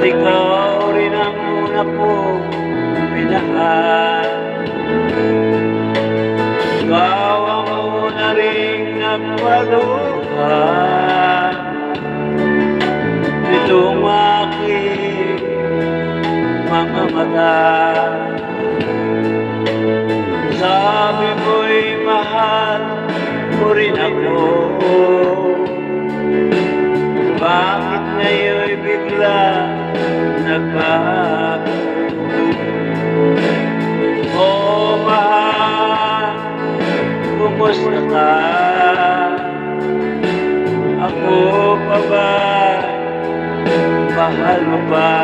At ikaw rin ang una kong minahal. Ikaw ang una ring nagpaluhan nitong aking mga mata. Sabi mo'y mahal mo rin ako. Bakit ngayon'y bigla nagbago? Oh mahal, kumusta ka? Ako pa ba? Mahal mo ba?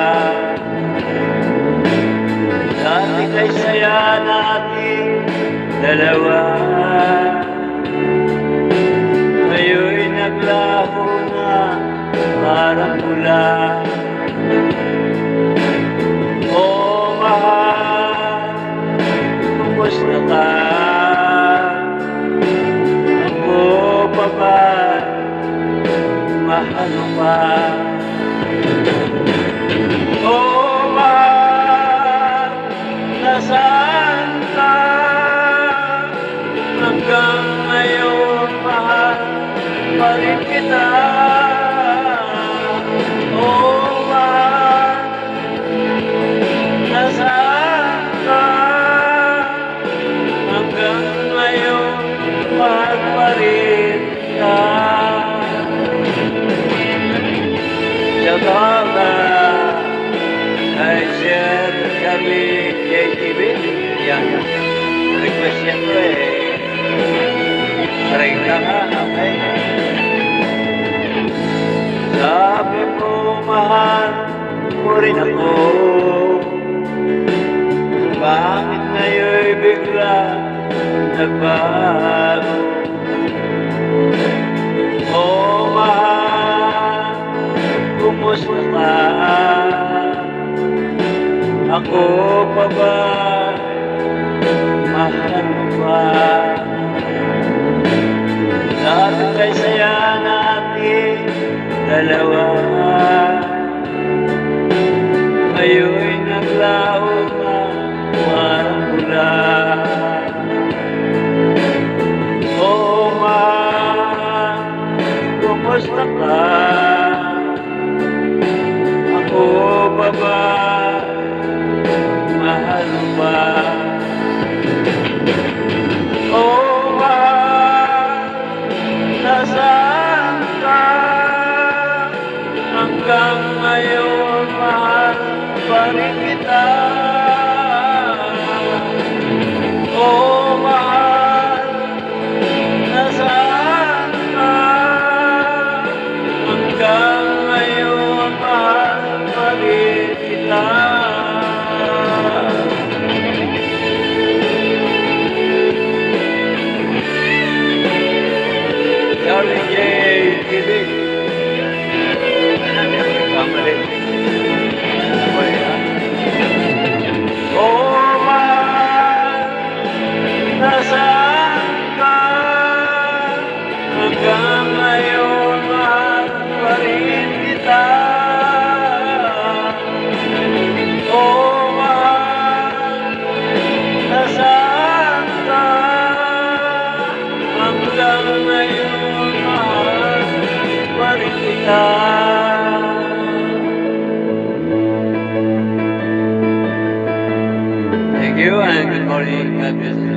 Dati kay saya nating dalawa, ngayon'y naglaho na parang pula. Oh mahal, kumusta ka? Ako pa ba? Mahal mo ba? Oh mahal, nasaan ka? Hanggang ngayon mahal pa rin kita. Oh mahal, nasaan ka? Hanggang ngayon mahal pa rin kita. Sababa ay share kami JTV. Yan, request yan ko try ka nga, okay? Sabi mo mahal mo rin ako. Bakit ngayon'y bigla nagbago? Oh mahal, kumusta ka? Ako pa ba? Mahal mo ba? Dati kay saya natin dalawa, ngayon'y naglaho na parang pula. Oh mahal, kumusta ka? Ako pa ba? Mahal mo ba? Oh mahal, nasaan ka? Hanggang ngayon mahal pa rin kita. Oh mahal, nasaan ka? Hanggang ngayon mahal pa rin kita. Darling JTV. Oh mahal, nasaan ka? Hanggang ngayon mahal pa rin kita. Oh mahal, nasaan ka? Hanggang ngayon mahal pa rin kita. Thank you and good morning. God bless you.